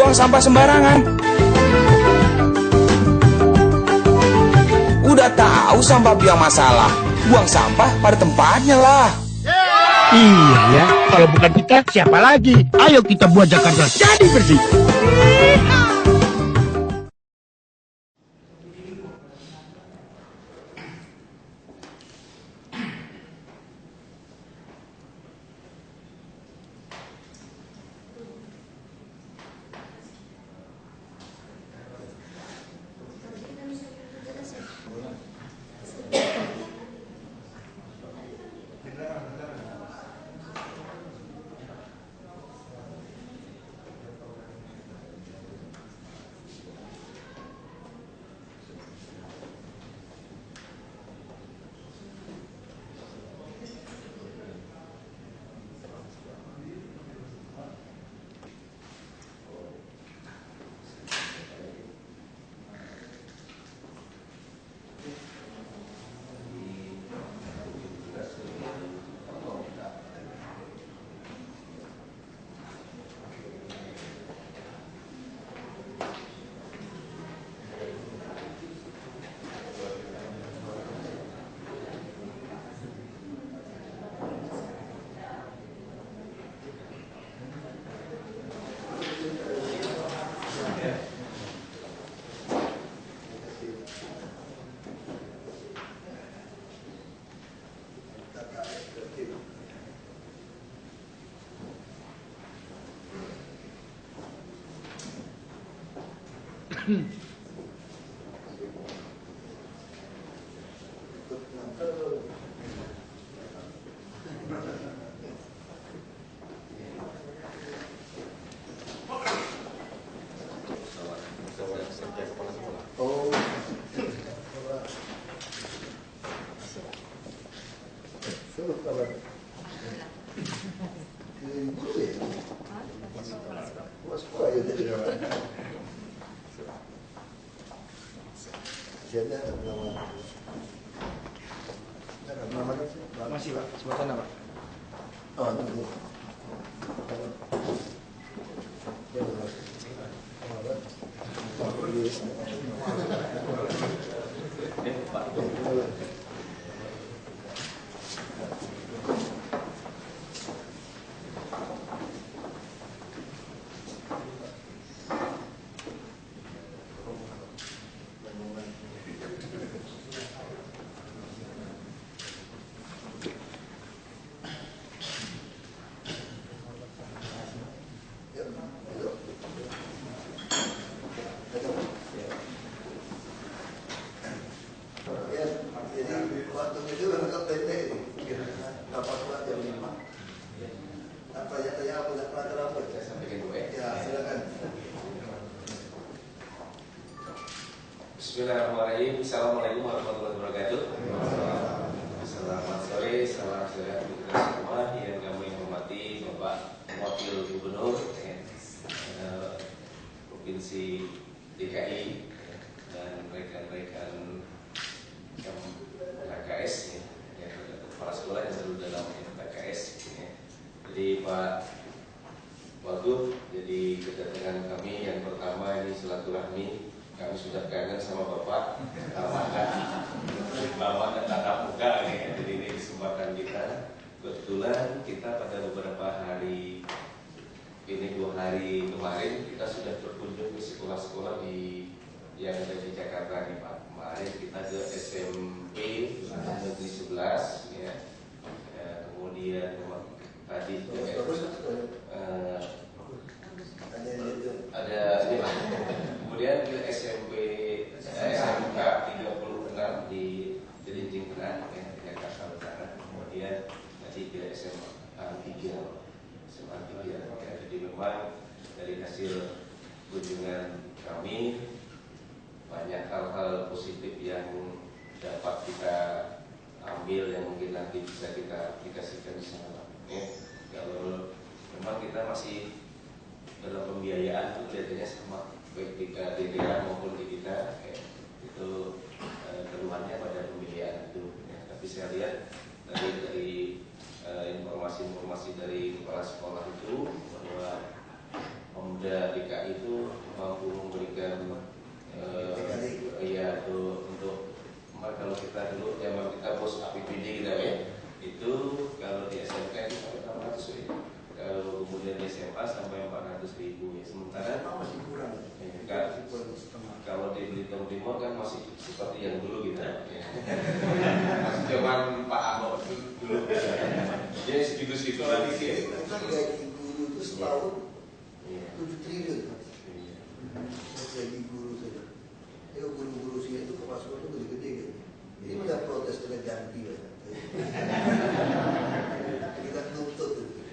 buang sampah sembarangan. Udah tahu sampah biang masalah, buang sampah pada tempatnya lah. Iya ya, kalau bukan kita siapa lagi? Ayo kita buat Jakarta jadi bersih. Masih Pak, sebelah sana Pak. Oh, tunggu. Bismillahirrahmanirrahim. Assalamualaikum warahmatullahi wabarakatuh. Selamat sore, salam sejahtera kita semua yang kami hormati Bapak Wakil Gubernur Provinsi DKI dan rekan-rekan KKS, kepala sekolah yang selalu dalam KKS. Jadi Pak Wagub, jadi kedatangan kami yang pertama ini silaturahmi. Kami sudah kangen sama Bapak, lama dan tatap muka, jadi ini kesempatan kita. Kebetulan kita pada beberapa hari ini, 2 hari kemarin kita sudah berkunjung ke sekolah-sekolah yang ada di Jakarta nih Pak. Kemarin kita ke SMP Negeri 11, ya. Kemudian tadi ke ada ini Pak. Kemudian ke SMK 36 di Cilincing Tengah, Jakarta Utara. Kemudian nanti ke SMA 3, ya. Jadi memang dari hasil kunjungan kami banyak hal-hal positif yang dapat kita ambil yang mungkin nanti bisa kita aplikasikan di sana. Kalau memang kita masih dalam pembiayaan itu kelihatannya sama, baik di daerah maupun di kita, itu keluhannya pada pembiayaan itu. Tapi saya lihat dari informasi-informasi dari kepala sekolah itu bahwa Pemda DKI itu kalau kita dulu zaman kita bos APBD gitu ya, itu kalau di SMK itu sampai 600 ya. Kalau kemudian di SMA sampai 400.000 ya. Sementara masih kurang. Ya, kalau di Belitung Timur kan masih seperti yang dulu gitu ya. Masih zaman Pak Ahok dulu. Jadi segitu-segitu lagi sih. Kita gaji guru itu setahun 7 triliun. Gaji guru saja. Ya guru-guru sih itu kemasukan itu gede-gede gitu. Ini udah protes kena ganti ya. Kita tuntut itu.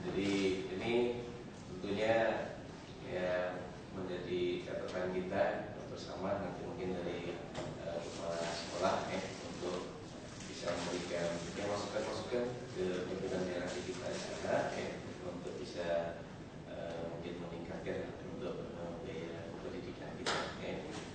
Jadi ini tentunya ya menjadi catatan kita bersama nanti mungkin dari kepala sekolah untuk bisa memberikan masukan-masukan ke pimpinan daerah kita di sana untuk bisa mungkin meningkatkan untuk biaya pendidikan kita.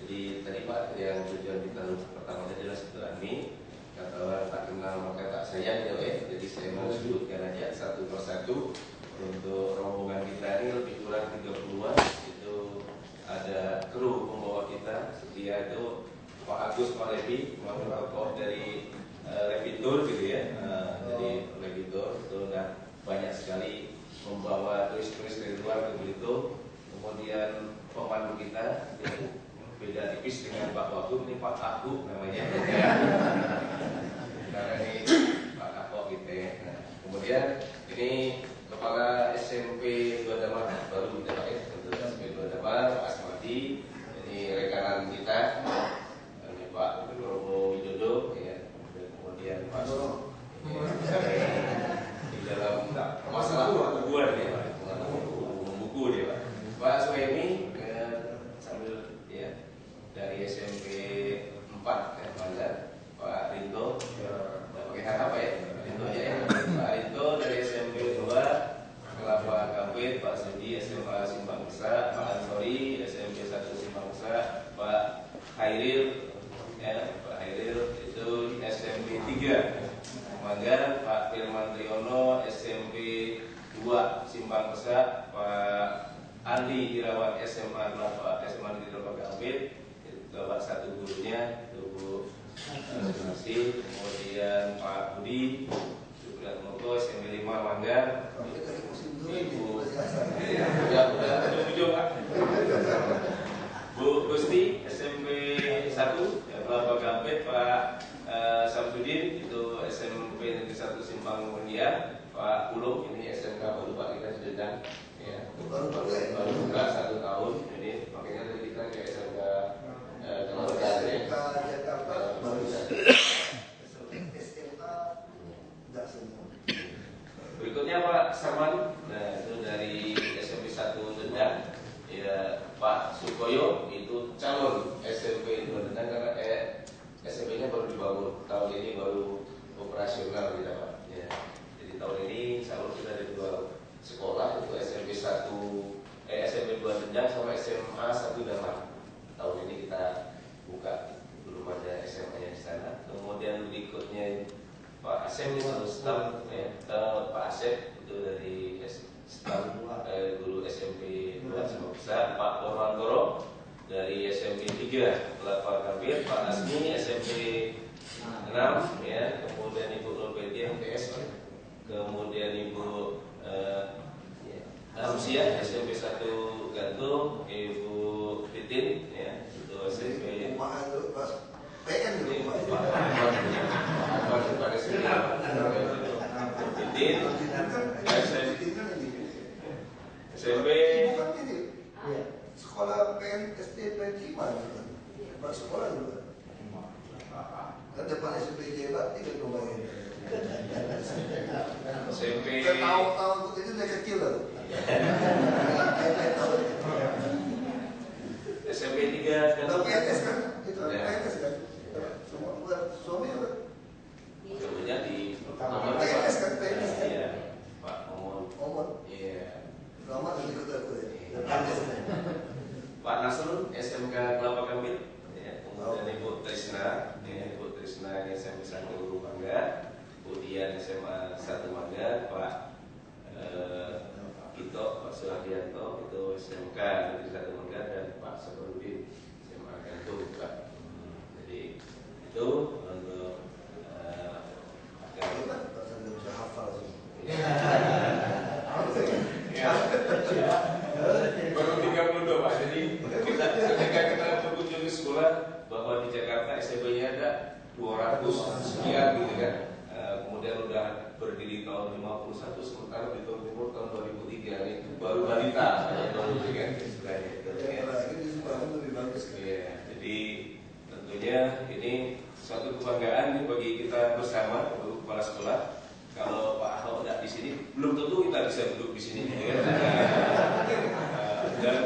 Jadi tadi Pak yang tujuan kita pertama tadi adalah silaturahmi. Kata orang tak kenal maka tak sayang gitu ya. Jadi saya mau sebutkan aja satu persatu untuk rombongan kita ini lebih kurang 30-an. Itu ada kru pembawa kita. Setia itu Pak Agus Pak Levi, tokoh dari Levitur gitu ya. Jadi Levitur itu udah banyak sekali membawa turis-turis dari luar ke Belitung. Kemudian pemandu kita itu beda tipis dengan Pak Wagub, ini Pak Aku namanya. Karena ini Pak Ako gitu ya. Nah, kemudian ini kepala SMP 2 Damar baru kita pakai untuk SMP 2 Damar, Pak Asmadi. Ini rekanan kita, ini Pak Romo Widodo ya. Dan kemudian Pak di dalam masalah hubungan ya Pak, buku dia Pak. Pak Suhemi sambil ya dari SMP 4 ya Mandar. Pak Rinto, pakai kata apa ya? Rinto ya. Pak Rinto dari SMP 2 Kelapa Kampit, Pak Sudi SMA Simpang Besar, Pak Ansori SMP 1 Simpang Besar, Pak Hairil ya, Pak Hairil itu SMP 3 Manggar, Pak Firman Triono SMP 2 Simpang Besar, Pak Andi Irawan SMA Kelapa Kampit, Bapak satu gurunya itu Bu Masih, kemudian Pak Budi Supriat Moko SMP 5 Manggar, Ibu udah ujung Pak, Bu Gusti SMP 1 Kelapa Kampit, Pak Samsudin itu SMP Negeri 1 Simpang Mulia, Pak Pulung ini SMK baru Pak kita sedang ya baru buka 1 tahun, ini makanya tadi kita ke SMK Jakarta baru SMK tidak semua. Berikutnya Pak Sarman, nah itu dari SMP 1 Dendang ya. Pak Sukoyo itu calon SMP 2 Dendang karena SMP-nya baru dibangun tahun ini, baru operasional kita Pak ya. Jadi tahun ini insya Allah sudah ada 2 sekolah, itu SMP 2 Dendang sama SMA 1 Damar. Tahun ini kita buka, belum ada SMA-nya di sana. Kemudian berikutnya Pak Asep itu staf ya, Pak Asep itu dari staf guru SMP 2 Simpang Besar, Pak Purwantoro dari SMP 3 Kelapa Kampit, Pak Asmi SMP 6 ya, kemudian Ibu Nurbedia PS, kemudian Ibu Amsia SMP 1 Gantung, Ibu Titin ya, itu SMP PN ini Pak pada sini Titin SMP sekolah PN SD PN gimana? Pak sekolah juga. Kan depan SMP Jebat tidak kebayang. SMP Tahun itu udah kecil loh. SMP 3 dan PNS kan? Itu PNS kan? Semua buat suami apa? kemudian di PNS kan? PNS kan? iya Pak Omon iya Lama dan ikut aku ya. Pak Nasrul SMK Kelapa Kampit ya. Kemudian Ibu Trisna ya, Ibu Trisna SMP 1 Manggar, kemudian SMA 1 Manggar, Pak Ito, Pak Suhardianto itu SMK Negeri 1 Manggar, dan Pak Sabarudin SMA Gantung Pak. Jadi STB-nya ada 200 sekian gitu kan. Kemudian udah berdiri tahun 51, sementara di Jawa Timur tahun 2003 ini baru balita gitu kan istilahnya. Jadi tentunya ini suatu kebanggaan nih bagi kita bersama, Bapak Kepala Sekolah. Kalau Pak Ahok tidak di sini, belum tentu kita bisa duduk di sini. Ya kan? Dan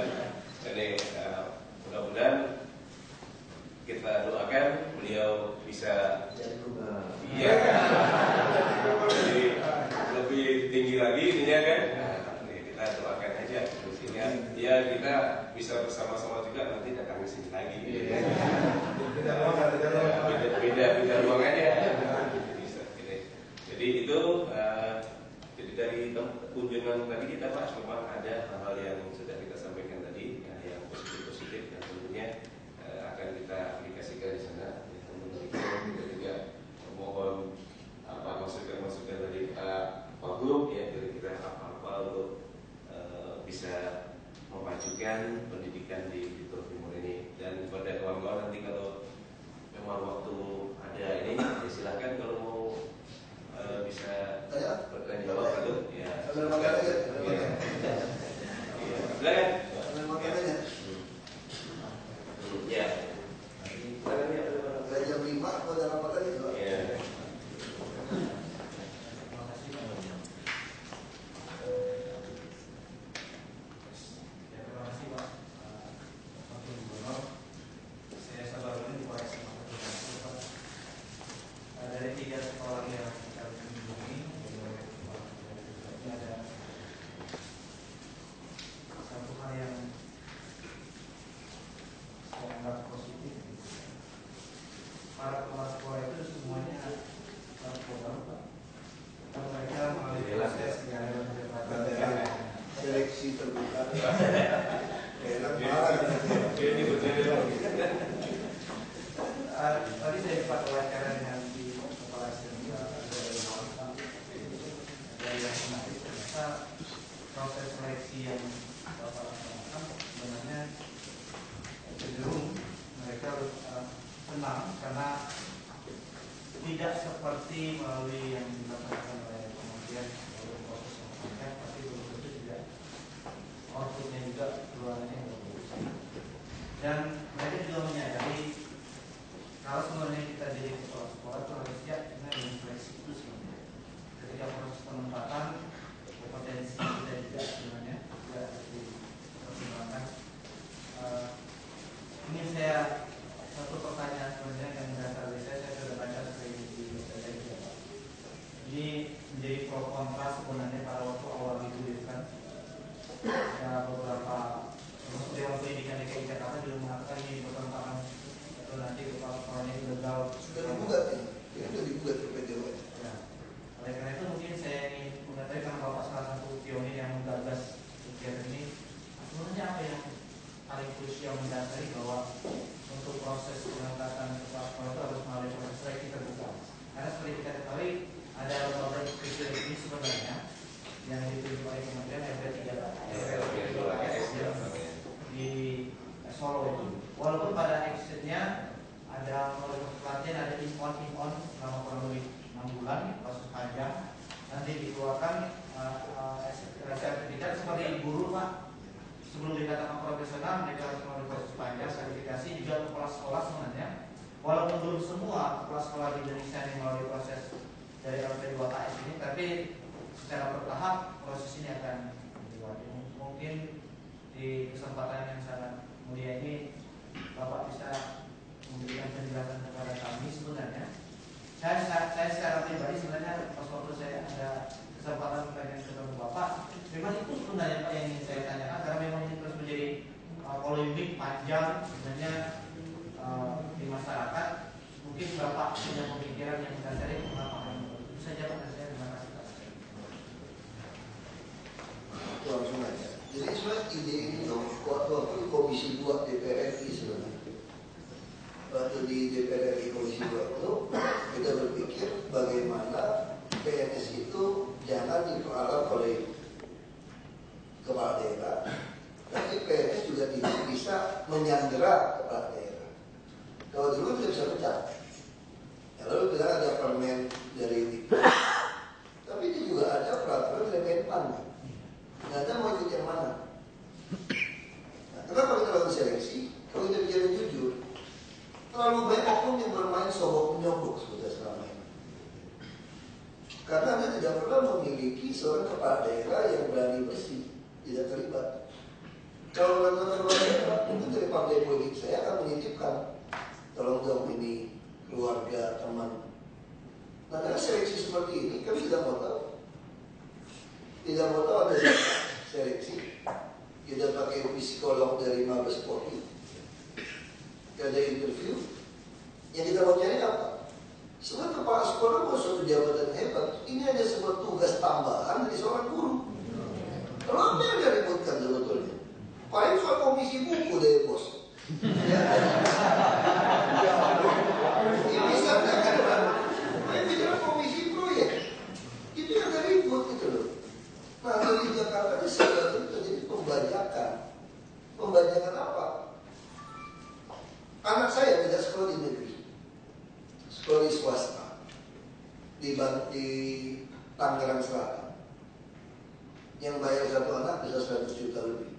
ini mudah-mudahan kita doakan beliau bisa iya jadi lebih tinggi lagi ininya kan. Kita doakan aja sehingga ya kita bisa bersama-sama juga nanti datang ke sini lagi. Beda ruangannya. Jadi itu jadi dari kunjungan tadi kita Pak, memang ada hal-hal yang sudah kita sampaikan tadi yang positif dan tentunya akan kita aplikasikan di sana. Kita juga mohon masukan dari Pak Wagub ya, dari kita apa untuk bisa memajukan pendidikan di Jawa Timur ini. Dan kepada kawan-kawan nanti kalau memang waktu ada ini silakan kalau mau bisa bertanya jawab itu ya. Ya. Jam 5 aku ada rapat lagi. Ya. Terima kasih Pak Wakil Gubernur. Saya sabar ini Pak SMA dari 3 sekolah yang kita kunjungi, ini ada satu hal yang saya anggap positif. Para kepala sekolah itu semuanya para sekolah Pak. Mereka melalui proses Seleksi terbuka. Tadi saya sempat wawancara dengan di kepala SMK dari yang menarik, ternyata proses seleksi yang Bapak lakukan sebenarnya cenderung mereka senang karena tidak seperti melalui yang dilakukan oleh kemudian melalui proses yang panjang, tapi belum tentu juga outputnya juga keluarnya yang bagus. Dan mereka juga menyadari kalau sebenarnya kita jadi kepala sekolah itu harus siap dengan seleksi itu sebenarnya. Ketika proses penempatan kompetensi kita juga sebenarnya juga harus dipertimbangkan. Ini saya satu pertanyaan sebenarnya yang dasar dari saya sudah baca sering di website juga. Jadi menjadi pro kontra sebenarnya pada waktu awal itu kan ada beberapa Dewan Pendidikan DKI Jakarta juga mengatakan ini bertentangan atau nanti kepala sekolahnya gagal. Sudah digugat ini sudah digugat ke PT UN. Ya. Oleh karena itu mungkin saya ingin mengatakan karena Bapak salah satu pionir yang menggagas kegiatan ini, sebenarnya apa yang paling krusial mendasari bahwa untuk proses pengangkatan kepala sekolah itu harus melalui proses seleksi terbuka. Karena seperti kita ketahui ada lembaga kriteria ini sebenarnya yang ditunjuk oleh Kementerian LP3 di Solo itu. Walaupun pada exitnya ada melalui pelatihan, ada in-on selama kurang lebih 6 bulan, proses panjang. Nanti dikeluarkan sertifikat seperti guru Pak. Sebelum dikatakan profesional, mereka harus melalui proses panjang, sertifikasi juga kepala sekolah sebenarnya. Walaupun belum semua kepala sekolah di Indonesia yang melalui proses dari LP2KS ini, tapi secara bertahap proses ini akan dilakukan. Mungkin di kesempatan yang sangat mulia ini Bapak bisa memberikan penjelasan kepada kami sebenarnya. Saya secara pribadi sebenarnya pas waktu saya ada kesempatan pengen ketemu Bapak, memang itu sebenarnya Pak yang ingin saya tanyakan karena memang ini terus menjadi polemik panjang sebenarnya di masyarakat. Mungkin Bapak punya pemikiran yang mendasari kenapa itu saja Pak. Saya terima kasih Pak. Langsung aja. Jadi sebenarnya ide ini waktu Komisi 2 DPR RI sebenarnya. Waktu di DPR RI Komisi 2 itu kita berpikir bagaimana PNS itu jangan diperalat oleh kepala daerah, tapi PNS juga tidak bisa menyandera kepala daerah. Kalau dulu tidak bisa pecat. Ya, lalu bilang ada permen dari ini. Tapi ini juga ada peraturan dari Menpan. Anda mau ikut yang mana? Nah, kenapa kita lakukan seleksi? Kalau kita bicara jujur, terlalu banyak oknum yang bermain sobok menyogok sudah selama ini. Karena Anda tidak pernah memiliki seorang kepala daerah yang berani bersih, tidak terlibat. Kalau melakukan kepala daerah, mungkin dari partai politik saya akan menitipkan, tolong dong ini keluarga, teman. Nah, karena seleksi seperti ini, kami tidak mau tahu. Tidak mau tahu ada seleksi. Kita pakai psikolog dari Mabes Polri. Ada interview. Yang kita mau cari apa? Sebenarnya kepala sekolah bukan suatu jabatan hebat. Ini hanya sebuah tugas tambahan dari seorang guru. Kalau apa yang dia ributkan sebetulnya? Paling soal komisi buku deh bos. Ini bisa kan? Paling bicara komisi proyek. Itu yang agak ribut gitu loh. Nah, di Jakarta ini segala itu terjadi pembajakan. Pembajakan apa? Anak saya tidak sekolah di negeri, sekolah di swasta di Tangerang Selatan. Yang bayar satu anak bisa 100 juta lebih.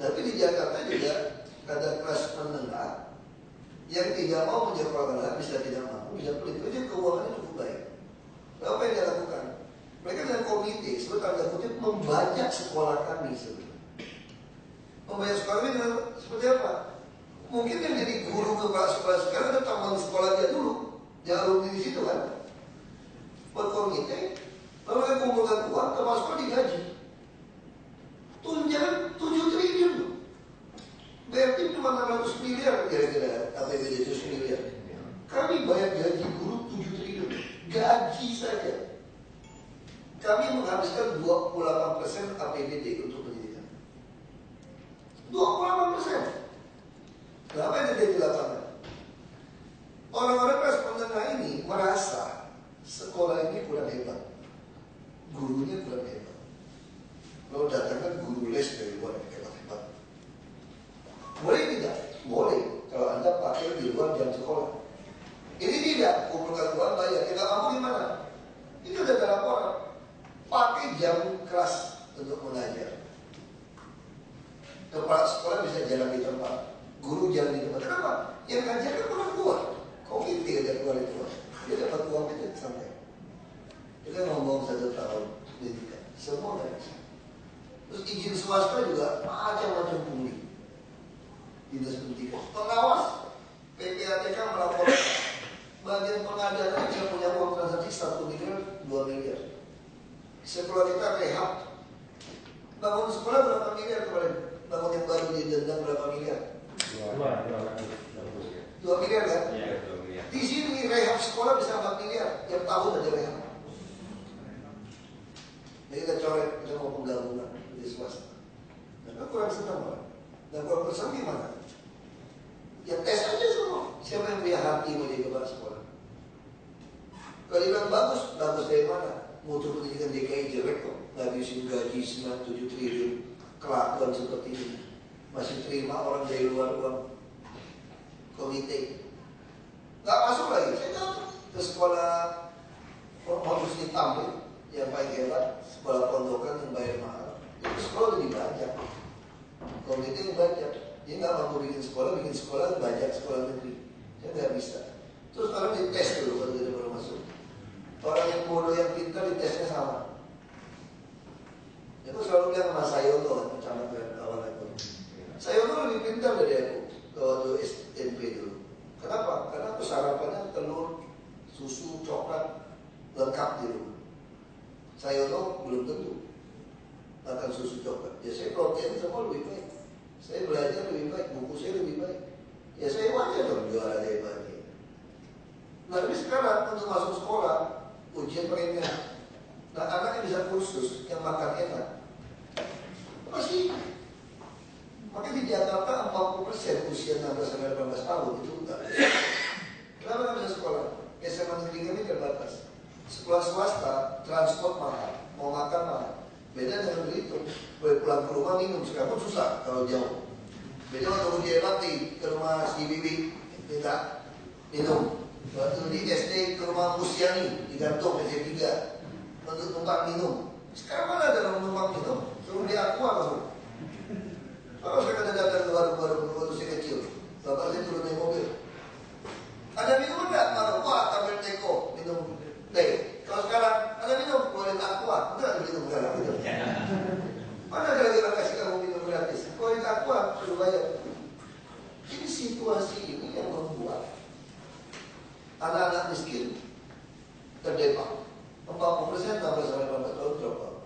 Tapi di Jakarta juga ada kelas menengah yang tidak mau menyekolahkan anak, bisa tidak mampu, bisa pelit. Jadi keuangannya cukup baik. Lalu apa yang dia lakukan? Mereka dengan komite, sebut tanda kutip, membajak sekolah kami sebenarnya. Membajak sekolah kami seperti apa? Mungkin yang jadi guru kepala sekolah sekarang ada taman sekolah dia dulu, jangan alumni di situ kan? Buat komite, lalu kan kumpulkan uang, kepala sekolah digaji. Tunjangan 7 triliun. BRT cuma 600 miliar kira-kira, APBD 7 miliar. Kami bayar gaji guru 7 triliun, gaji saja. Kami menghabiskan 28% APBD untuk pendidikan. 28%. Kenapa yang terjadi di lapangan? Orang-orang kelas menengah ini merasa sekolah ini kurang hebat, gurunya kurang hebat. Lalu datangkan guru les dari luar yang hebat-hebat. Boleh tidak? Boleh. Kalau Anda pakai di luar jam sekolah. Ini tidak, kumpulkan uang bayar. Tidak mampu gimana? Itu ada laporan. Pakai jam kelas untuk mengajar. Kepala sekolah bisa jalan di tempat, guru jalan di tempat. Kenapa? Yang ngajar kan orang tua. Komite aja keluar itu. Dia dapat uang itu sampai. Kita ngomong 1 tahun pendidikan, semua nggak bisa. Terus izin swasta juga macam-macam pungli. Dinas pendidikan, pengawas PPATK melaporkan bagian pengadaan bisa punya uang transaksi 1 miliar, 2 miliar. Sekolah kita rehab, bangun sekolah berapa miliar kemarin? Bangun yang baru di Dendang berapa miliar? 2 miliar kan? Ya, 2 miliar. Di sini rehab sekolah bisa 4 miliar, tiap tahun ada rehab. Jadi kita coret, kita mau penggabungan di swasta. Nah, kurang senang lah. Dan kurang bersenang gimana? Ya tes aja semua. Siapa yang punya hati mau jadi kepala sekolah? Kalau bilang bagus, bagus dari mana? Mutu pendidikan DKI jelek kok, ngabisin gaji 97 triliun, kelakuan seperti ini, masih terima orang dari luar uang komite, nggak masuk lagi. Saya tahu ke sekolah harus ditampil yang paling hebat, sekolah pondokan yang bayar mahal, itu sekolah udah dibajak, komite yang bajak, dia nggak mampu bikin sekolah bajak sekolah negeri, saya nggak bisa. Terus orang dites dulu kalau dia baru masuk. Orang yang bodoh yang pintar ditesnya sama. Aku selalu bilang sama Sayono, camat kawan aku. Sayono lebih pintar dari aku waktu SMP dulu. Kenapa? Karena aku sarapannya telur, susu, coklat lengkap di rumah. Sayono belum tentu makan susu coklat. Ya saya protein semua lebih baik. Saya belajar lebih baik, buku saya lebih baik. Ya saya wajar dong juara dari pagi. Nah tapi sekarang untuk masuk sekolah ujian paling enak. Nah anaknya bisa kursus yang makan enak. Masih. Makanya di Jakarta 40% usia 16-18 tahun itu enggak. Kenapa nggak bisa sekolah? SMA negeri kami terbatas. Sekolah swasta, transport mahal, mau makan mahal. Beda dengan Belitung. Boleh pulang ke rumah minum, sekarang pun susah kalau jauh. Beda waktu di MRT ke rumah si Bibi minta minum. Waktu di SD ke rumah Musiani digantung meja 3 untuk numpang minum. Sekarang mana ada orang numpang minum? Suruh di Aqua langsung. Kalau saya kadang datang ke warung-warung waktu saya kecil, bapak saya turun naik mobil. Ada minum enggak? Wah, tabel teko minum teh. Kalau sekarang ada minum, boleh Aqua. Enggak ada minum sekarang. Mana gara-gara kasih kamu minum gratis? Kalau itu Aqua suruh bayar. Jadi situasi ini yang membuat anak-anak miskin terdepak. 40% tambah sampai 18 tahun drop out.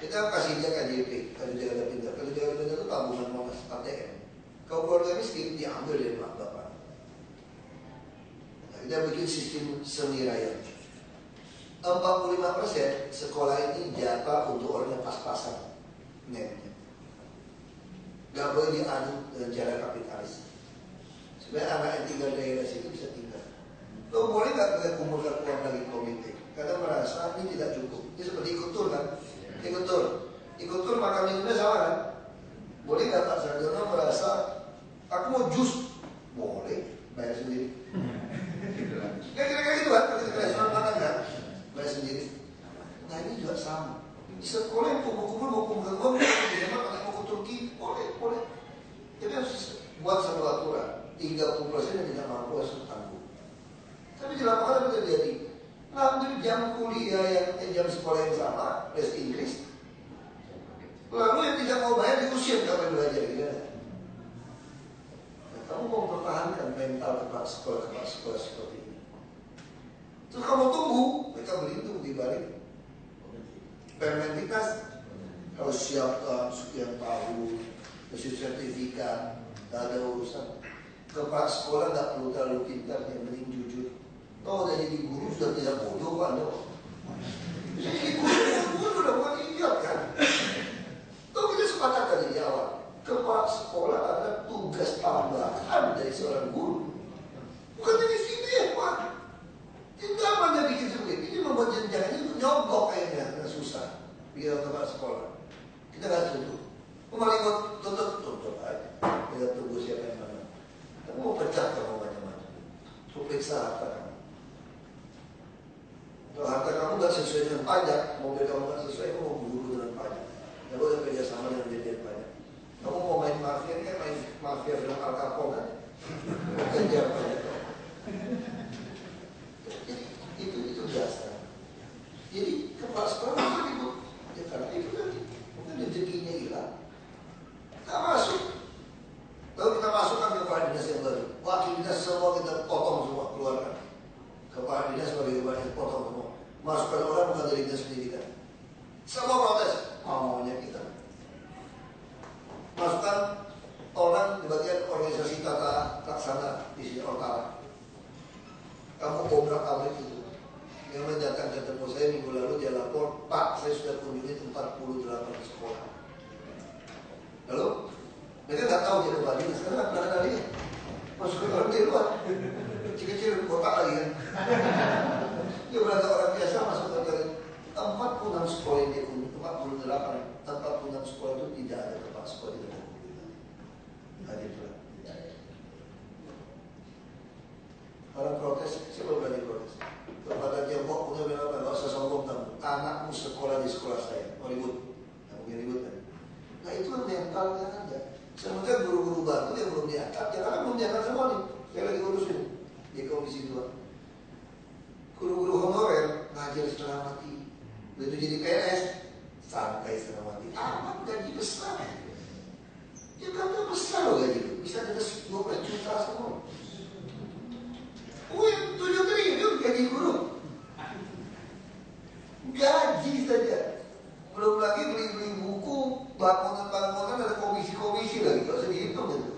Kita kasih dia KJP, kalau dia ada pindah. Kalau dia ada pindah itu tabungan Monas, ATM. Kalau keluarga miskin diambil dari mak bapak. Nah, kita bikin sistem semi raya. 45% sekolah ini jatah untuk orang yang pas-pasan netnya. Gak boleh diadu dengan cara kapitalis. Sebenarnya anak yang tinggal di daerah situ bisa tinggal. Lo boleh gak kita kumpulkan uang lagi komite? Karena merasa ini tidak cukup. Ini seperti ikut tur kan? Ikut tur makan minumnya sama kan? Boleh gak Pak Sarjono merasa aku mau jus? Boleh, bayar sendiri. Kira-kira gitu kan? Kalau kita restoran makan kan? Bayar sendiri. Nah ini juga sama. Di sekolah yang kumpul-kumpul mau kumpul uang, di rumah kalau mau ke Turki, boleh. Tapi harus buat satu aturan. 30% yang tidak mampu harus tanggung. Tapi di lapangan apa terjadi? Ngambil jam kuliah yang jam sekolah yang sama, les Inggris. Lalu yang tidak mau bayar diusir kapan belajar gitu. Nah, kamu mau mempertahankan mental kepala sekolah seperti ini. Terus kamu tunggu, mereka berhitung di balik permentikas harus siapkan sekian tahun, mesti sertifikat, tak ada urusan. Kepala sekolah tak perlu terlalu pintar, yang penting jujur. Kau udah jadi guru sudah tidak bodoh Pak Anda. Jadi guru sudah bukan idiot kan? Kau kita sepakat tadi di awal. Kepala sekolah ada tugas tambahan dari seorang guru. Bukan dari sini ya Pak. Tidak mana bikin sulit. Ini membuat jenjang ini nyogok kayaknya, nggak susah. Biar kepala sekolah. Kita nggak tutup. Kemarin tutup aja. Kita tunggu siapa yang mana. Kamu mau pecah kamu macam-macam. Mau periksa harta kamu. Kalau harta kamu nggak sesuai dengan pajak, mobil kamu nggak sesuai, kamu mau buru dengan pajak. Nggak boleh kerjasama dengan dirjen pajak. Kamu mau main mafia, ini kan main mafia film Al Capone kan? Kejar pajak. Jadi itu biasa. Jadi kepala sekolah itu ribut. Ya karena itu kan rezekinya hilang. Kita masuk. Lalu kita masukkan ke kepala dinas yang baru. Wakil dinas semua kita potong semua, keluarkan. Kepala dinas sebagai kepala dinas potong semua. Masukkan orang bukan dari dinas pendidikan. Semua protes. Maunya kita. Masukkan orang di bagian organisasi tata laksana di sini Otara. Kamu obrak abrik itu. Yang datang ketemu saya minggu lalu dia lapor, Pak, saya sudah kunjungi 48 sekolah. Lalu mereka nggak tahu dia kepala dinas, karena nggak ada dia. Masuk orang dari luar, kecil-kecil kotak lagi kan. Dia berada orang biasa masuk ke 46 sekolah yang dia kunjungi, 46 sekolah itu tidak ada kepala sekolah di dalam. Hadir pula. Orang protes, siapa berani protes? Kepada Tiongkok punya bilang, nggak usah sombong kamu. Anakmu sekolah di sekolah saya, mau ribut, mungkin ribut kan? Nah itu mentalnya aja. Sementara guru-guru baru yang belum diangkat, jangan belum diangkat semua nih. Saya lagi urusin di komisi 2. Guru-guru honorer ngajar setengah mati. Begitu jadi PNS, santai setengah mati. Amat gaji besar. Ya gaji besar loh gaji itu. Bisa ada 12 juta semua. Wih, 7 triliun gaji guru. Gaji saja. Belum lagi beli-beli buku, bangunan-bangunan, ada komisi-komisi lagi. Kalau saya dihitung gitu.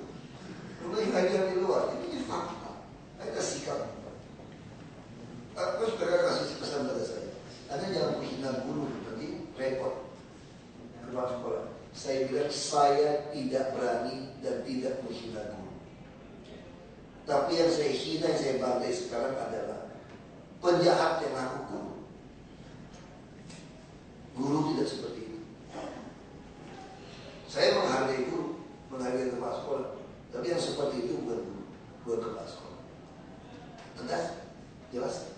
Belum lagi ngajar di luar. Ini fakta. Ada sikap. Terus mereka kasih pesan pada saya. Anda jangan menghina guru, nanti repot. Kepala sekolah. Saya bilang saya tidak berani dan tidak menghina guru. Tapi yang saya hina, yang saya bantai sekarang adalah penjahat yang ngaku guru. Guru tidak seperti itu. Saya menghargai guru, menghargai kepala sekolah. Tapi yang seperti itu bukan kepala sekolah. Tegas, jelas.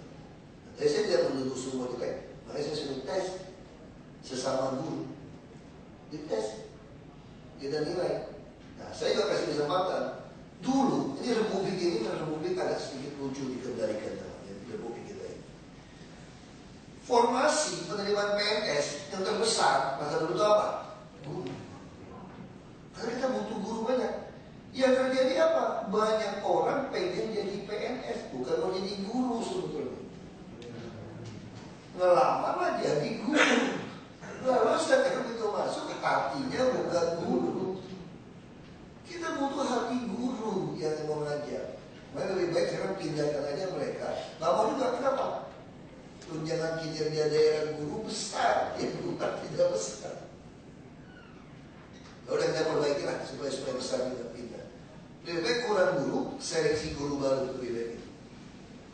Tapi saya tidak menuduh semua itu kayak, makanya saya sudah tes sesama guru, dites, kita nilai. Nah, saya juga kasih kesempatan. Dulu, ini republik ini kan republik agak sedikit lucu dikendalikan republik kita ini. Formasi penerimaan PNS yang terbesar masa dulu itu apa? Guru. Karena kita butuh guru banyak. Yang terjadi apa? Banyak orang pengen jadi PNS, bukan mau jadi guru sebetulnya. Ngelamar jadi guru. Lalu setelah itu masuk, hatinya bukan guru. Kita butuh hati guru yang mau ngajar. Makanya lebih baik sekarang pindahkan aja mereka. Nggak mau juga, kenapa? Tunjangan kinerja daerah guru besar, ya bukan tidak besar. Ya udah kita perbaiki lah supaya besar kita pindah. Lebih baik kurang guru, seleksi guru baru lebih baik.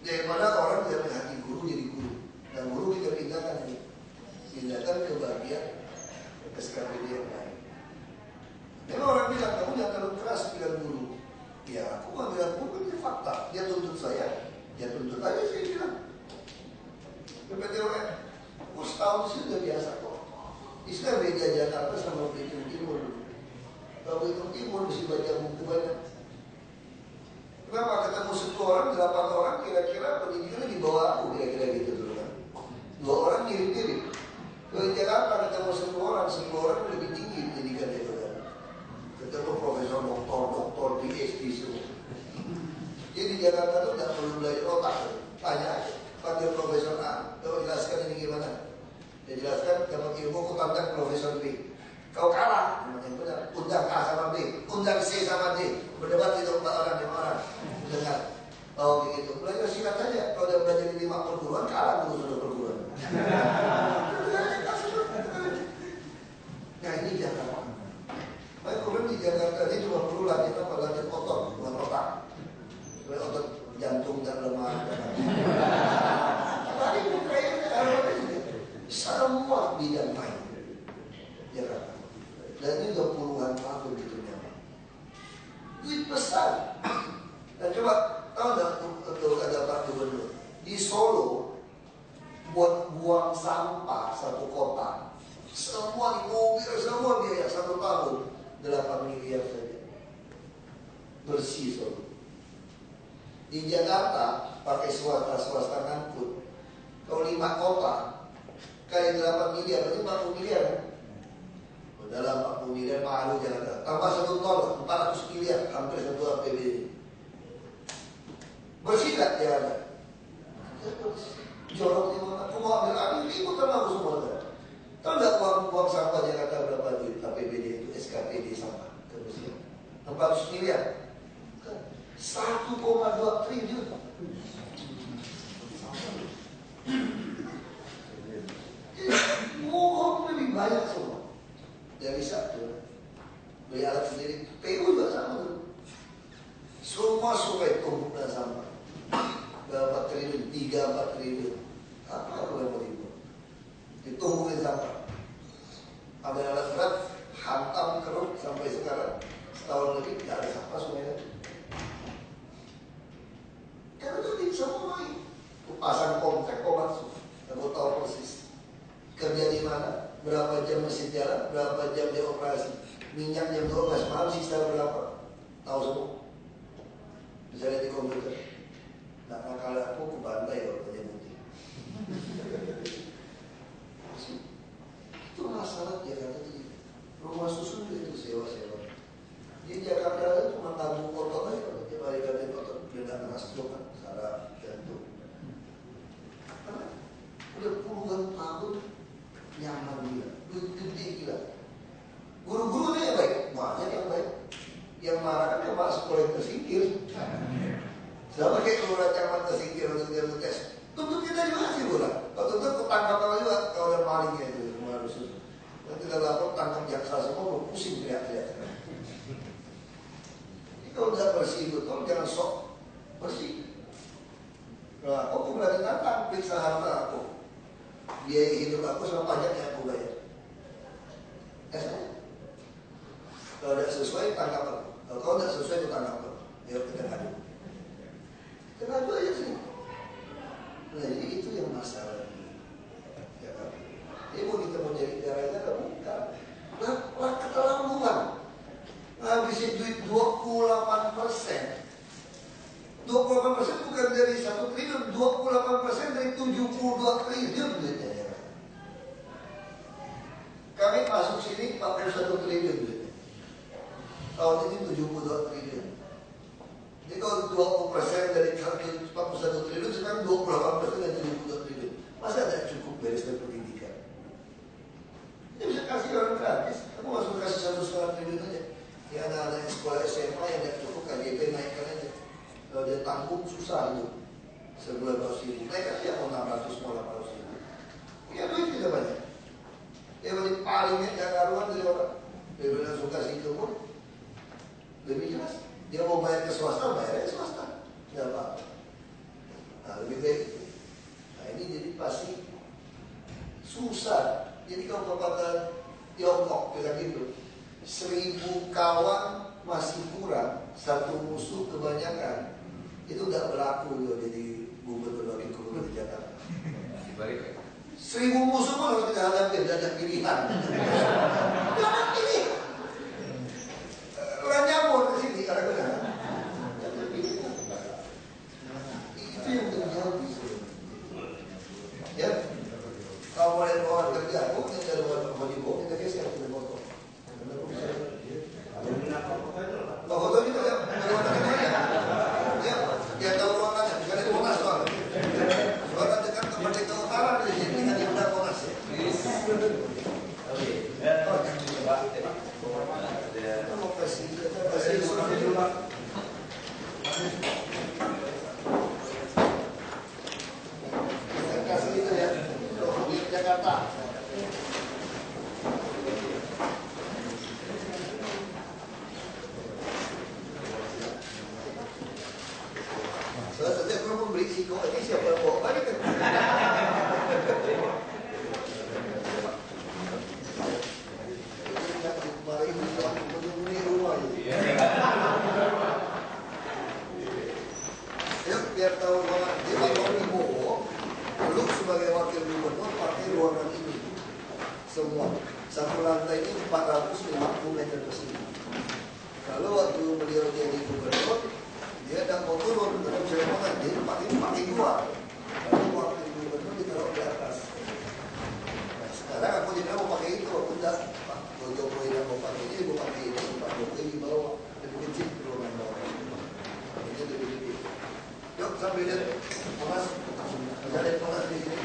Daripada orang tidak punya hati guru jadi guru. Dan guru kita pindahkan ke bagian SKPD yang lain. Kalau orang bilang kamu jangan terlalu keras bilang guru. Ya aku nggak bilang guru, ini fakta. Dia tuntut saya, dia tuntut aja saya bilang. PPTUN, aku setahun sih udah biasa kok. Istilah beda Jakarta sama Belitung Timur. Kalau Belitung Timur mesti baca buku banyak. Kenapa ketemu 10 orang, 8 orang kira-kira pendidikannya di bawah aku kira-kira gitu dulu kan. 2 orang mirip-mirip. Kalau di Jakarta ketemu 10 orang lebih tinggi pendidikan daripada. Ketemu profesor, doktor, PhD semua. Jadi di Jakarta tuh nggak perlu belajar otak, tanya aja. Panggil Profesor A, kau jelaskan ini gimana? Dia jelaskan, dapat ilmu, aku tantang Profesor B. Kau kalah, yang benar. Undang A sama B, undang C sama D. Berdebat itu 4 orang, 5 orang. Dengar. Oh begitu. Belajar silat saja. Kalau udah belajar di 5 perguruan, kalah dulu sudah perguruan. Nah ini Jakarta. Baik, kemudian di Jakarta ini cuma perlu latihan apa? Latihan otot, bukan otak. Supaya otot jantung dan lemah. Tapi semua bidang main Jakarta. Dan ini udah puluhan tahun gitu nyaman. Duit besar. Dan coba tahu nggak untuk ada Pak Gubernur di Solo buat buang sampah satu kota, semua di mobil, semua biaya 1 tahun 8 miliar saja bersih Solo. Di Jakarta pakai swasta ngangkut. Kalau 5 kota kali 8 miliar, berarti 40 miliar kan? Dalam 40 miliar malu Jakarta. Tambah 1 tol 400 miliar, hampir 1 APBD. Bersih gak Jakarta? Jorok di mana? Aku mau ambil air, ikutan aku semua. Tahu nggak uang sampah Jakarta berapa duit? APBD itu SKPD sampah kebersihan 400 miliar. 1,2 triliun. Mau lebih banyak semua. Dari satu beli alat sendiri. PU juga sama tuh. Semua sungai tumpuk dan sampah. Berapa triliun? 3-4 triliun. Apa yang mau dibuat? Ditumpukin sampah. Ambil alat berat, hantam keruk sampai sekarang setahun lebih tidak ada sampah sungai lagi. Karena itu di semua ini pasang kontrak masuk, kamu tahu persis kerja di mana, berapa jam mesin jalan, berapa jam dia operasi, minyak jam 12 malam sisa berapa, tahu semua. Bisa lihat di komputer. Nah kalau aku ke pantai kalau tanya putih. Itu masalah Jakarta itu. Rumah susun itu sewa-sewa. Di Jakarta itu cuma tabung kotor aja kalau tiap hari ganti kotor, dia nggak kena stroke kan, saraf jantung. Karena udah puluhan tahun nyaman gila, gede gila. Guru-gurunya yang baik, banyak yang baik. Yang marah kan yang malah sekolah yang tersingkir. Sama kayak kelurahan camat tersingkir untuk dia tes. Tuntut kita juga sih bola. Kalau tuntut ketangkap juga kalau ada malingnya itu rumah rusun. Nanti kita lapor tangkap jaksa semua, pusing teriak-teriak. Kalau tidak bersih betul, jangan sok bersih. Nah, aku berani tantang periksa harta aku, biaya hidup aku sama pajak yang aku bayar. Kalau tidak sesuai, tangkap aku. Kalau nggak sesuai kita tangkap, ya kita ngadu. Kita ngadu aja sih. Nah jadi itu yang masalah. Ya kan? Jadi mau kita mau jadi daerahnya kan bukan. Nah, keterlaluan. Ngabisin duit 28%. 28% bukan dari 1 triliun, 28% dari 72 triliun duitnya. Ya. Kami masuk sini 41 triliun duitnya. Tahun ini 72 triliun. Jadi kalau 20% dari 41 triliun, sekarang 28% dari 72 triliun. Masa tidak cukup beres dari pendidikan? Ini bisa kasih orang gratis. Kamu langsung kasih 1,5 triliun aja. Ya anak-anak sekolah SMA yang tidak cukup KJP naikkan aja. Kalau dia tanggung susah itu. Sebulan 200.000. Naikkan aja mau 600 mau 800.000. Punya duit tidak banyak. Dia beli palingnya gak karuan dari orang. Dia langsung kasih itu pun lebih jelas. Dia mau bayar ke swasta, bayar ke swasta. Tidak apa-apa. Nah lebih baik. Nah ini jadi pasti susah. Jadi kalau kata Tiongkok bilang gitu, 1000 kawan masih kurang, 1 musuh kebanyakan. Itu nggak berlaku loh jadi gubernur wakil gubernur di Jakarta. 1000 musuh pun harus kita hadapi, tidak ada pilihan. Tidak ada pilihan. Orang nyamur di sini kadang-kadang. Tidak ada pilihan. Itu yang terjadi. Ya, kalau mau lihat orang kerja, aku tidak ada mau dibawa, kita geser ke foto. Foto itu ya, ya, dia tahu ruangannya, bukan itu Monas soalnya. Soalnya dekat ke Merdeka Utara di sini kan yang udah Monas ya. Mau kasih surat dulu Pak. Saya kasih itu ya, di Jakarta. Soalnya saya belum membeli siko, ini siapa yang bawa balik kan? Kemarin ini rumah ini. Ya biar tahu banget. Dia kalau Wibowo, dulu sebagai wakil gubernur pakai ruangan ini semua. Satu lantai ini 450 meter persegi. Kalau waktu beliau jadi gubernur, dia tidak mau turun dalam ceremonan, dia pakai 2. Lalu wakil gubernur ditaruh di atas. Nah, sekarang aku tidak mau pakai itu, aku tidak. Pak Jokowi tidak mau pakai ini, mau pakai ini. Pak Jokowi di bawah, lebih kecil ruangan bawah. Ini lebih kecil. Yuk sambil lihat Monas, bisa lihat Monas di sini.